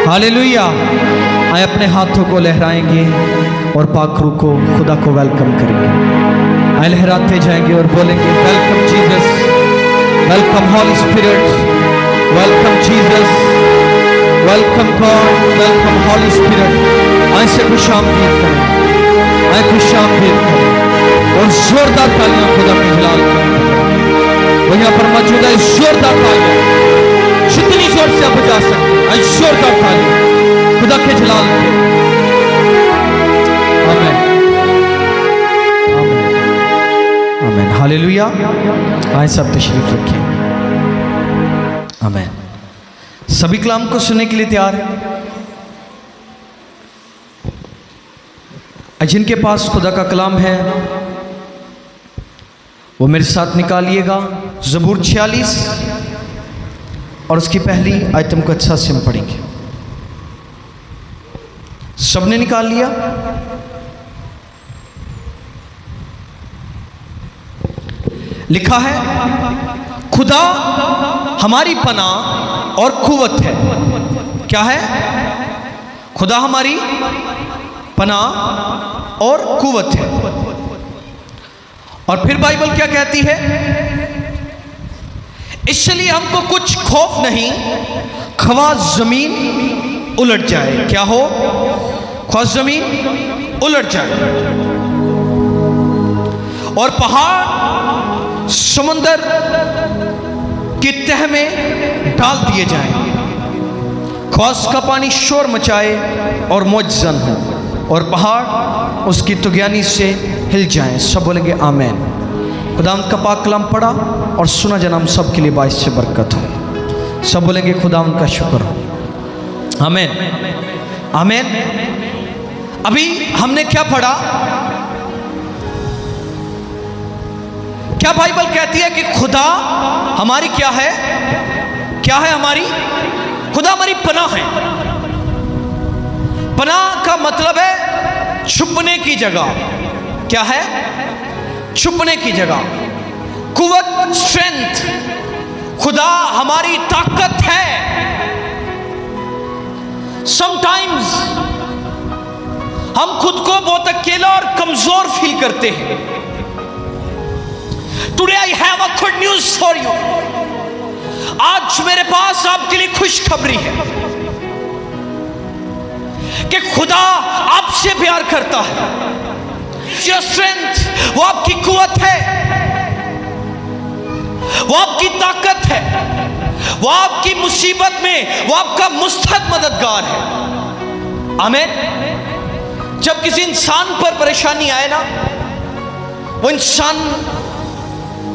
Hallelujah. आए अपने हाथों को लहराएंगे और पाक रूह को खुदा को वेलकम करेंगे। आए लहराते जाएंगे और बोलेंगे welcome Jesus, welcome holy spirit, welcome Jesus, welcome God, welcome holy spirit. आए से खुशामदीद करें, आए खुशामदीद करें और जोरदार तालियां खुदा के जलाल करें। वो यहाँ पर मौजूद है, जोरदार तालियां जितनी जोर से आप बजा सकते हैं, जोरदार तालियां खुदा के जलाल के। आमीन, आमीन, आमीन, हालेलुया। आए सब तशरीफ रखें। आमीन। सभी कलाम को सुनने के लिए तैयार है? जिनके पास खुदा का कलाम है वो मेरे साथ निकालिएगा ज़बूर 46 और उसकी पहली आयतम को अच्छा से हम पढ़ेंगे। सबने निकाल लिया? लिखा है, खुदा हमारी पनाह और कुव्वत है। क्या है? खुदा हमारी पनाह और कुव्वत है। और फिर बाइबल क्या कहती है? इसलिए हमको कुछ खौफ नहीं, ख्वा जमीन उलट जाए। क्या हो? ख्वा जमीन उलट जाए और पहाड़ समुंदर की तह में डाल दिए जाएं, ख्वास का पानी शोर मचाए और मौजजन हो और पहाड़ उसकी तुगयानी से हिल जाएं। सब बोलेंगे आमीन। खुदावंद का पाक कलाम पढ़ा और सुना जना हम सब के लिए बाइस से बरकत हो। सब बोलेंगे खुदावंद का शुक्र हो। आमीन, आमीन। अभी हमने क्या पढ़ा? क्या बाइबल कहती है कि खुदा हमारी क्या है? क्या है हमारी? खुदा हमारी पनाह है। पनाह का मतलब है छुपने की जगह। क्या है? छुपने की जगह। कुव्वत, स्ट्रेंथ। खुदा हमारी ताकत है। समटाइम्स हम खुद को बहुत अकेला और कमजोर फील करते हैं। Today I have a good news for you. आज मेरे पास आपके लिए खुशखबरी है कि खुदा आपसे प्यार करता है। योर स्ट्रेंथ, वो आपकी कुव्वत है, वो आपकी ताकत है, वो आपकी मुसीबत में वो आपका मुस्तहद मददगार है। आमीन। जब किसी इंसान पर परेशानी आए ना, वो इंसान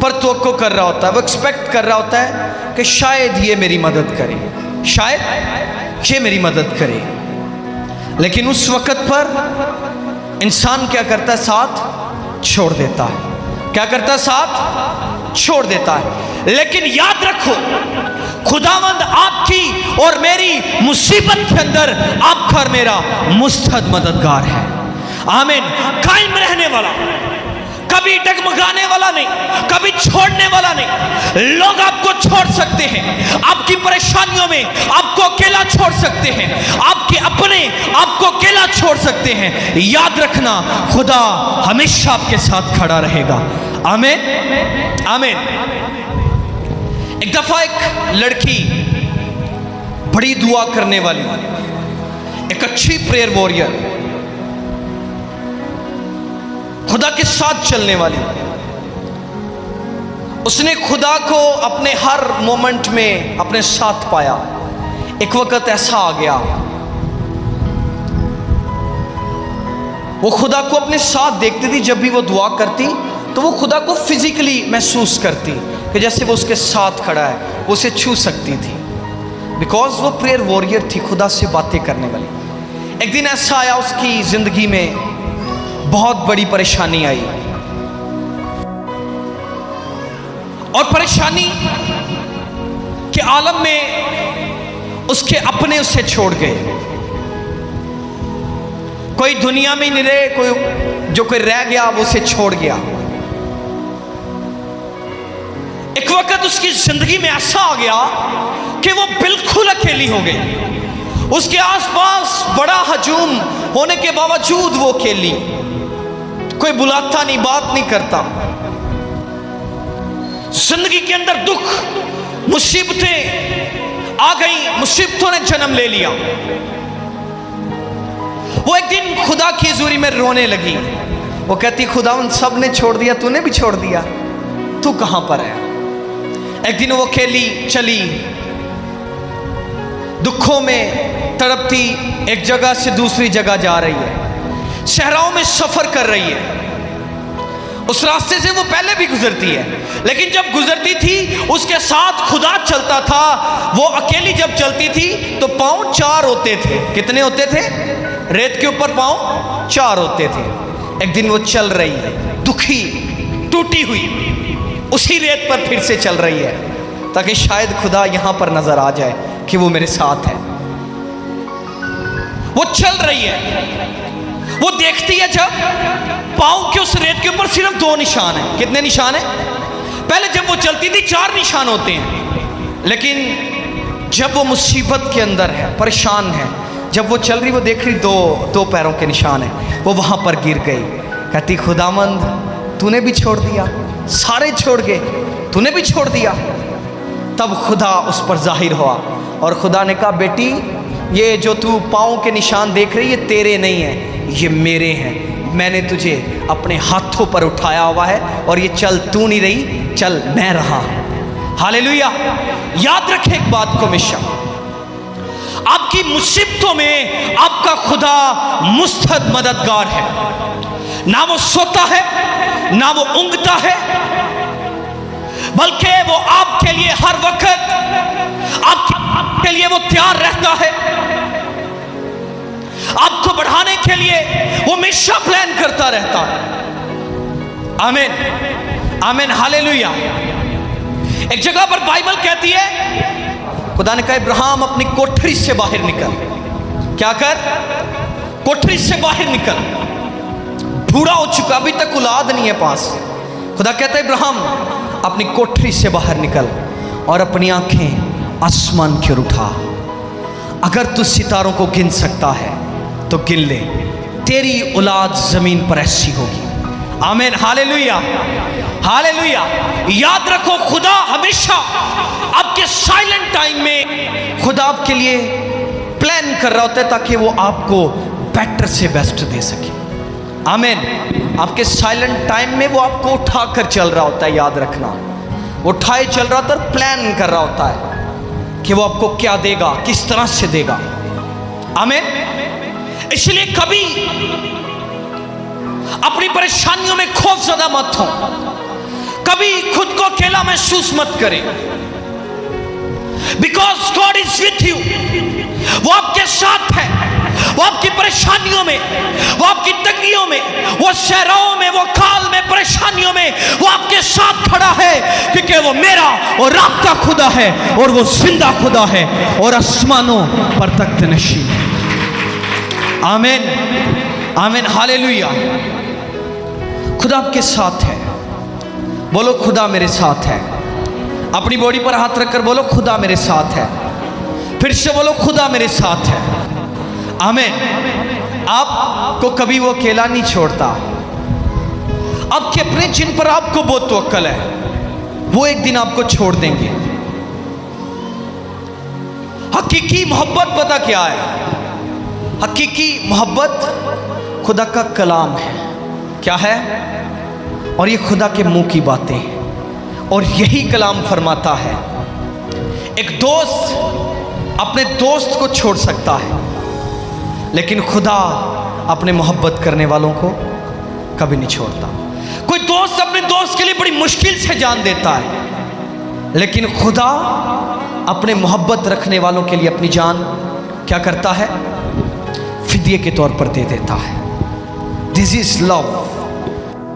पर तवक्को कर रहा होता है, वो एक्सपेक्ट कर रहा होता है कि शायद ये मेरी मदद करे, शायद ये मेरी मदद करे। लेकिन उस वक्त पर इंसान क्या करता है? साथ छोड़ देता है। क्या करता है? साथ छोड़ देता है। लेकिन याद रखो, खुदावंद आपकी और मेरी मुसीबत के अंदर आपका और मेरा मुस्तहद मददगार है। आमीन। कायम रहने वाला, कभी डगमगाने वाला नहीं, कभी छोड़ने वाला नहीं। लोग आपको छोड़ सकते हैं, आपकी परेशानियों में आपको अकेला छोड़ सकते हैं, आपके अपने आपको अकेला छोड़ सकते हैं। याद रखना, खुदा हमेशा आपके साथ खड़ा रहेगा। आमीन, आमीन। एक दफा एक लड़की, बड़ी दुआ करने वाली, एक अच्छी प्रेयर वॉरियर, खुदा के साथ चलने वाली, उसने खुदा को अपने हर मोमेंट में अपने साथ पाया। एक वक्त ऐसा आ गया, वो खुदा को अपने साथ देखती थी। जब भी वो दुआ करती तो वो खुदा को फिजिकली महसूस करती कि जैसे वो उसके साथ खड़ा है, वो उसे छू सकती थी, बिकॉज वो प्रेयर वॉरियर थी, खुदा से बातें करने वाली। एक दिन ऐसा आया उसकी जिंदगी में, बहुत बड़ी परेशानी आई और परेशानी के आलम में उसके अपने उसे छोड़ गए। कोई दुनिया में नहीं रहे, कोई रह गया वो उसे छोड़ गया। एक वक्त उसकी जिंदगी में ऐसा आ गया कि वो बिल्कुल अकेली हो गई। उसके आसपास बड़ा हजूम होने के बावजूद वो अकेली, कोई बुलाता नहीं, बात नहीं करता। जिंदगी के अंदर दुख, मुसीबतें आ गई, मुसीबतों ने जन्म ले लिया। वो एक दिन खुदा की हजूरी में रोने लगी। वो कहती, खुदा उन सब ने छोड़ दिया, तूने भी छोड़ दिया, तू कहां पर है? एक दिन वो अकेली चली, दुखों में तड़पती, एक जगह से दूसरी जगह जा रही है, शहरों में सफर कर रही है। उस रास्ते से वो पहले भी गुजरती है, लेकिन जब गुजरती थी उसके साथ खुदा चलता था। वो अकेली जब चलती थी तो पांव 4 होते थे। कितने होते थे? रेत के ऊपर पांव 4 होते थे। एक दिन वो चल रही है, दुखी, टूटी हुई, उसी रेत पर फिर से चल रही है, ताकि शायद खुदा यहां पर नजर आ जाए कि वो मेरे साथ है। वो चल रही है, वो देखती है जब पांव के उस रेत के ऊपर सिर्फ 2 निशान हैं। कितने निशान हैं? पहले जब वो चलती थी 4 निशान होते हैं, लेकिन जब वो मुसीबत के अंदर है, परेशान है, जब वो चल रही, वो देख रही दो पैरों के निशान हैं। वो वहां पर गिर गई। कहती, खुदावंद तूने भी छोड़ दिया, सारे छोड़ गए, तूने भी छोड़ दिया। तब खुदा उस पर जाहिर हुआ और खुदा ने कहा, बेटी ये जो तू पाँव के निशान देख रही है तेरे नहीं है, ये मेरे हैं। मैंने तुझे अपने हाथों पर उठाया हुआ है और ये चल तू नहीं रही, चल मैं रहा। हालेलुया। याद रखें एक बात को हमेशा, आपकी मुसीबतों में आपका खुदा मुस्तहद मददगार है। ना वो सोता है, ना वो ऊँघता है, बल्कि वो आपके लिए हर वक्त आपके लिए वो तैयार रहता है। आपको बढ़ाने के लिए वो हमेशा प्लान करता रहता है। आमीन, आमीन, हालेलुया। एक जगह पर बाइबल कहती है, खुदा ने कहा, इब्राहिम अपनी कोठरी से बाहर निकल। क्या कर? कोठरी से बाहर निकल। बूढ़ा हो चुका, अभी तक औलाद नहीं है पास। खुदा कहता है, इब्राहिम अपनी कोठरी से बाहर निकल और अपनी आंखें आसमान की ओर उठा। अगर तू सितारों को गिन सकता है तो गिन ले, तेरी औलाद जमीन पर ऐसी होगी। आमीन, हालेलुया, हालेलुया। याद रखो, खुदा हमेशा आपके साइलेंट टाइम में खुदा आपके लिए प्लान कर रहा होता है, ताकि वो आपको बेटर से बेस्ट दे सके। आमीन। आपके साइलेंट टाइम में वो आपको उठा कर चल रहा होता है। याद रखना, उठाए चल रहा होता है, प्लान कर रहा होता है कि वो आपको क्या देगा, किस तरह से देगा। आमीन। इसलिए कभी अपनी परेशानियों में खौफ ज़्यादा मत हो, कभी खुद को अकेला महसूस मत करें, because God is with you. वो आपके साथ है, वो आपकी परेशानियों में, वो आपकी तंगियों में, वो शहरों में, वो काल में, परेशानियों में वो आपके साथ खड़ा है, क्योंकि वो मेरा और आपका खुदा है और वो जिंदा खुदा है और आसमानों पर तख्त नशीन है। आमीन, आमीन, हालेलुया। खुदा आपके साथ है। बोलो, खुदा मेरे साथ है। अपनी बॉडी पर हाथ रखकर बोलो, खुदा मेरे साथ है। फिर से बोलो, खुदा मेरे साथ है। आमीन। आपको कभी वो अकेला नहीं छोड़ता। आपके अपने जिन पर आपको बहुत तवक्कल है, वो एक दिन आपको छोड़ देंगे। हकीकी मोहब्बत पता क्या है? हकीकी मोहब्बत खुदा का कलाम है। क्या है? और ये खुदा के मुंह की बातें हैं, और यही कलाम फरमाता है, एक दोस्त अपने दोस्त को छोड़ सकता है, लेकिन खुदा अपने मोहब्बत करने वालों को कभी नहीं छोड़ता। कोई दोस्त अपने दोस्त के लिए बड़ी मुश्किल से जान देता है, लेकिन खुदा अपने मोहब्बत रखने वालों के लिए अपनी जान क्या करता है? फिदिये के तौर पर दे देता है। This is love.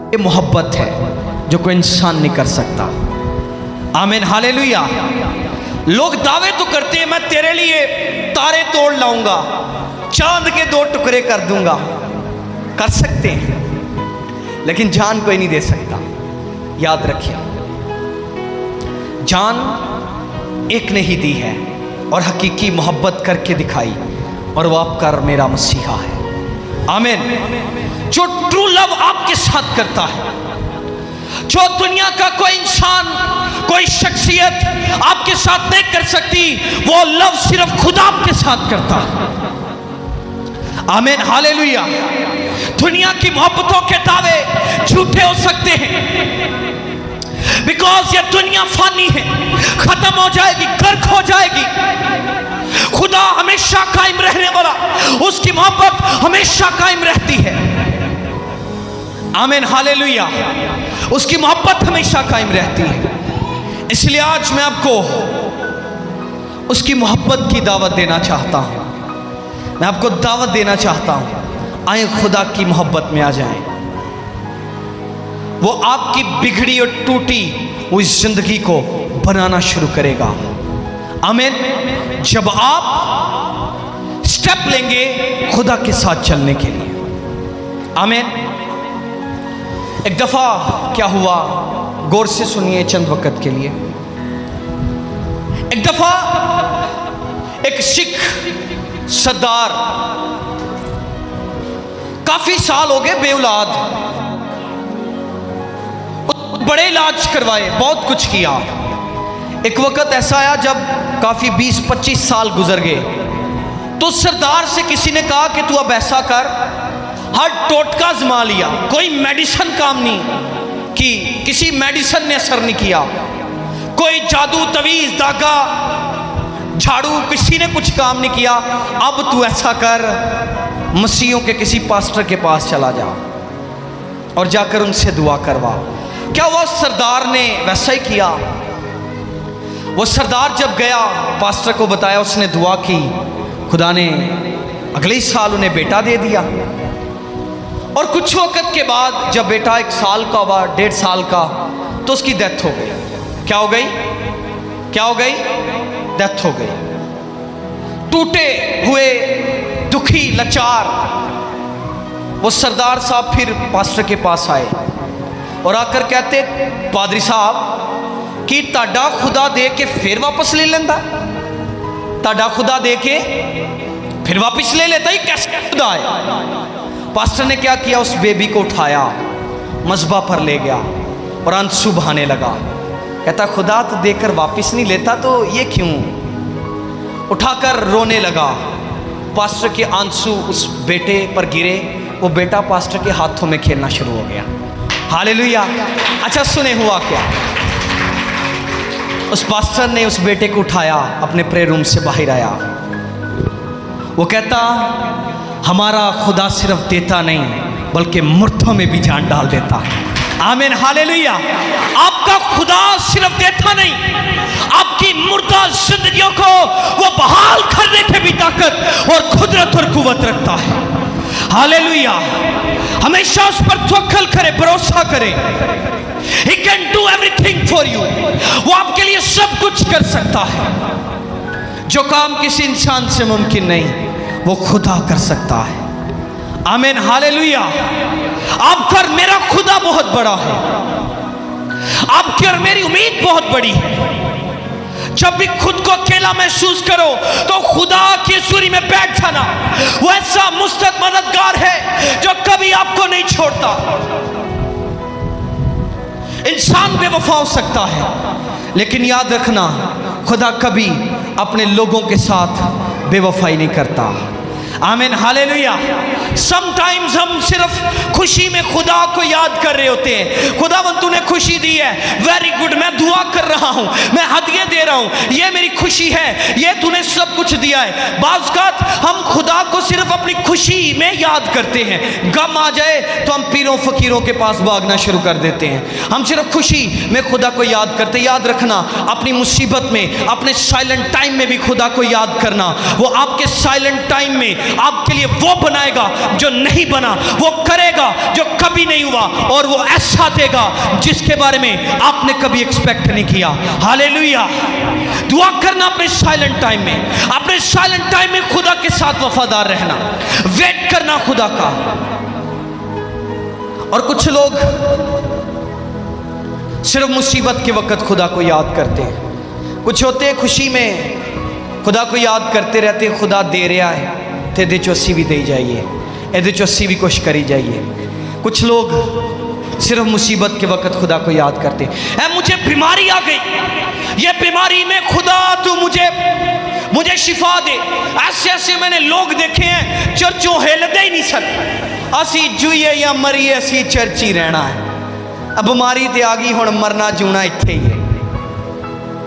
ये मोहब्बत है जो कोई इंसान नहीं कर सकता। आमीन, हालेलुया। लोग दावे तो करते हैं, मैं तेरे लिए तारे तोड़ लाऊंगा, चांद के 2 टुकड़े कर दूंगा। कर सकते हैं, लेकिन जान कोई नहीं दे सकता। याद रखिए, जान एक ने ही दी है और हकीकी मोहब्बत करके दिखाई और वो आपका और मेरा मसीहा है। आमीन। जो ट्रू लव आपके साथ करता है, जो दुनिया का कोई इंसान, कोई शख्सियत आपके साथ नहीं कर सकती, वो लव सिर्फ खुदा आपके साथ करता है। आमीन, हालेलुया। दुनिया की मोहब्बतों के दावे झूठे हो सकते हैं, बिकॉज ये दुनिया फानी है, खत्म हो जाएगी, गर्क हो जाएगी। खुदा हमेशा कायम रहने वाला, उसकी मोहब्बत हमेशा कायम रहती है। आमीन, हालेलुया। उसकी मोहब्बत हमेशा कायम रहती है। इसलिए आज मैं आपको उसकी मोहब्बत की दावत देना चाहता हूं। मैं आपको दावत देना चाहता हूं, आए खुदा की मोहब्बत में आ जाएं। वो आपकी बिगड़ी और टूटी उस जिंदगी को बनाना शुरू करेगा। आमीन। जब आप स्टेप लेंगे खुदा के साथ चलने के लिए। आमीन। एक दफा क्या हुआ, गौर से सुनिए चंद वक्त के लिए। एक दफा एक सिख सरदार, काफी साल हो गए बेऔलाद, बड़े इलाज करवाए, बहुत कुछ किया। एक वक्त ऐसा आया जब काफी 20-25 साल गुजर गए, तो सरदार से किसी ने कहा कि तू अब ऐसा कर, हर टोटका आजमा लिया, कोई मेडिसिन काम नहीं की, किसी मेडिसिन ने असर नहीं किया, कोई जादू तवीज धागा झाड़ू किसी ने कुछ काम नहीं किया। अब तू ऐसा कर, मसीहों के किसी पास्टर के पास चला जा और जाकर उनसे दुआ करवा। क्या हुआ, सरदार ने वैसा ही किया। वो सरदार जब गया, पास्टर को बताया, उसने दुआ की, खुदा ने अगले ही साल उन्हें बेटा दे दिया। और कुछ वक्त के बाद जब बेटा 1 साल का हुआ, 1.5 साल का, तो उसकी डेथ हो गई। क्या हो गई? क्या हो गई? डेथ हो गई। टूटे हुए, दुखी, लाचार वो सरदार साहब फिर पास्टर के पास आए और आकर कहते, पादरी साहब कि ताड़ा खुदा दे के फिर वापस ले लेंदा, ताड़ा खुदा दे के फिर वापस ले लेता, ही कैसे खुदा है? पास्टर ने क्या किया, उस बेबी को उठाया, मज़बा पर ले गया और आंसू बहाने लगा। कहता, खुदा तो देकर वापस नहीं लेता तो ये क्यों? उठाकर रोने लगा। पास्टर के आंसू उस बेटे पर गिरे, वो बेटा पास्टर के हाथों में खेलना शुरू हो गया। हालेलुया। अच्छा सुने हुआ क्या? उस पास्टर ने उस बेटे को उठाया, अपने प्रेयर रूम से बाहर आया। वो कहता, हमारा खुदा सिर्फ देता नहीं बल्कि मुर्दों में भी जान डाल देता है। आमीन, हालेलुया। आपका खुदा सिर्फ देता नहीं, आपकी मुर्दा जिंदगियों को वो बहाल करने की भी ताकत और कुदरत और कुव्वत रखता है। हालेलुया। हमेशा उस पर तवक्कुल करे, भरोसा करे। He can do everything for you। वो आपके लिए सब कुछ कर सकता है। जो काम किसी इंसान से मुमकिन नहीं, वो खुदा कर सकता है। आमीन, हालेलुया। आपका और मेरा खुदा बहुत बड़ा है, आपकी और मेरी उम्मीद बहुत बड़ी है। जब भी खुद को अकेला महसूस करो तो खुदा की सूरी में बैठ जाना। वो ऐसा मुस्तक़ मददगार है जो कभी आपको नहीं छोड़ता। इंसान बेवफा हो सकता है, लेकिन याद रखना, खुदा कभी अपने लोगों के साथ बेवफाई नहीं करता। आमीन, हालेलुया। समटाइम्स हम सिर्फ खुशी में खुदा को याद कर रहे होते हैं। खुदावंद तूने खुशी दी है, वेरी गुड, मैं दुआ कर रहा हूँ, मैं हदिये दे रहा हूँ, ये मेरी खुशी है, ये तूने सब कुछ दिया है। बाज़ औक़ात हम खुदा को सिर्फ अपनी खुशी में याद करते हैं, गम आ जाए तो हम पीरों फकीरों के पास भागना शुरू कर देते हैं। हम सिर्फ खुशी में खुदा को याद करते। याद रखना, अपनी मुसीबत में, अपने साइलेंट टाइम में भी खुदा को याद करना। वो आपके साइलेंट टाइम में आपके लिए वो बनाएगा जो नहीं बना, वो करेगा जो कभी नहीं हुआ, और वो ऐसा देगा जिसके बारे में आपने कभी एक्सपेक्ट नहीं किया। हालेलुया। दुआ करना अपने साइलेंट टाइम में, अपने साइलेंट टाइम में खुदा के साथ वफादार रहना, वेट करना खुदा का। और कुछ लोग सिर्फ मुसीबत के वक्त खुदा को याद करते हैं। कुछ होते हैं खुशी में खुदा को याद करते रहते हैं, खुदा दे रहा है, तो ये 80 भी दे जाइए, ये 80 भी कुछ करी जाइए। कुछ लोग सिर्फ मुसीबत के वक्त खुदा को याद करते हैं। मुझे बीमारी आ गई, ये बीमारी में खुदा तू मुझे शिफा दे। ऐसे ऐसे मैंने लोग देखे हैं चर्चों हिलते ही नहीं सन, असी जुइए या मरीए असी चर्च ही रहना है। अब बीमारी तो आ गई, हुण मरना जूना इत्थे ही है।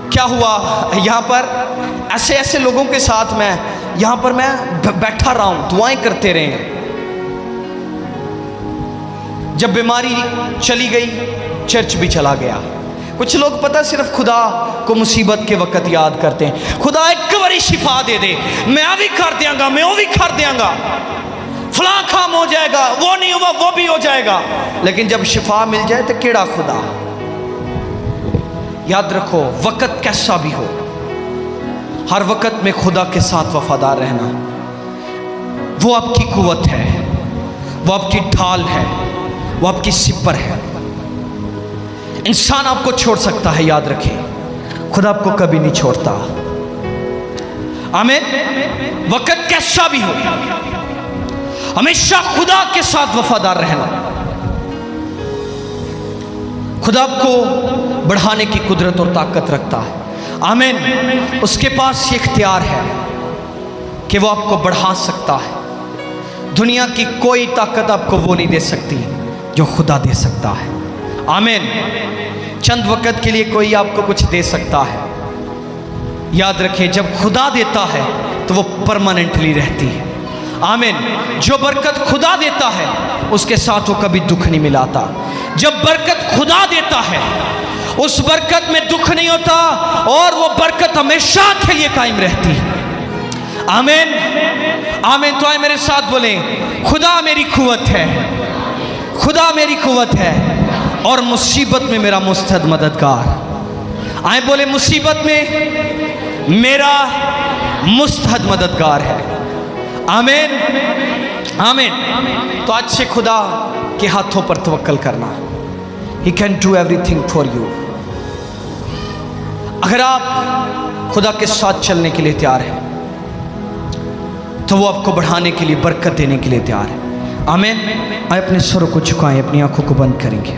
क्या हुआ यहाँ पर ऐसे ऐसे लोगों के साथ मैं यहाँ पर मैं बैठा रहा हूँ, दुआएं करते रहे हैं। जब बीमारी चली गई चर्च भी चला गया। कुछ लोग पता सिर्फ खुदा को मुसीबत के वक्त याद करते हैं, खुदा एक बारी शिफा दे दे, मैं भी कर देंगा, मैं वो भी कर देंगा, फलां काम हो जाएगा, वो नहीं हुआ वो भी हो जाएगा। लेकिन जब शिफा मिल जाए तो केड़ा खुदा। याद रखो, वक्त कैसा भी हो, हर वक्त में खुदा के साथ वफादार रहना, वो आपकी कुव्वत है, वो आपकी ढाल है, वो आपकी सिपर है। इंसान आपको छोड़ सकता है, याद रखें, खुदा आपको कभी नहीं छोड़ता। आमीन। वक्त कैसा भी हो, हमेशा खुदा के साथ वफादार रहना। खुदा आपको बढ़ाने की कुदरत और ताकत रखता है। आमीन। उसके पास ये इख्तियार है कि वो आपको बढ़ा सकता है। दुनिया की कोई ताकत आपको वो नहीं दे सकती जो खुदा दे सकता है। आमीन। चंद वक़्त के लिए कोई आपको कुछ दे सकता है, याद रखें जब खुदा देता है तो वो परमानेंटली रहती है। आमीन। जो बरकत खुदा देता है उसके साथ वो कभी दुख नहीं मिलाता। जब बरकत खुदा देता है उस बरकत में दुख नहीं होता और वो बरकत हमेशा के लिए कायम रहती है। आमीन। आमीन। तो आए मेरे साथ बोलें, खुदा मेरी कुव्वत है, खुदा मेरी कुव्वत है और मुसीबत में मेरा मुस्तहद मददगार। आए बोले, मुसीबत में मेरा मुस्तहद मददगार है। आमीन। आमीन। तो आज से खुदा के हाथों पर तवक्कल करना। He can do everything for you। अगर आप खुदा के साथ चलने के लिए तैयार हैं तो वो आपको बढ़ाने के लिए, बरकत देने के लिए तैयार है। आमीन। आए अपने सरों को झुकाएं, अपनी आंखों को बंद करेंगे।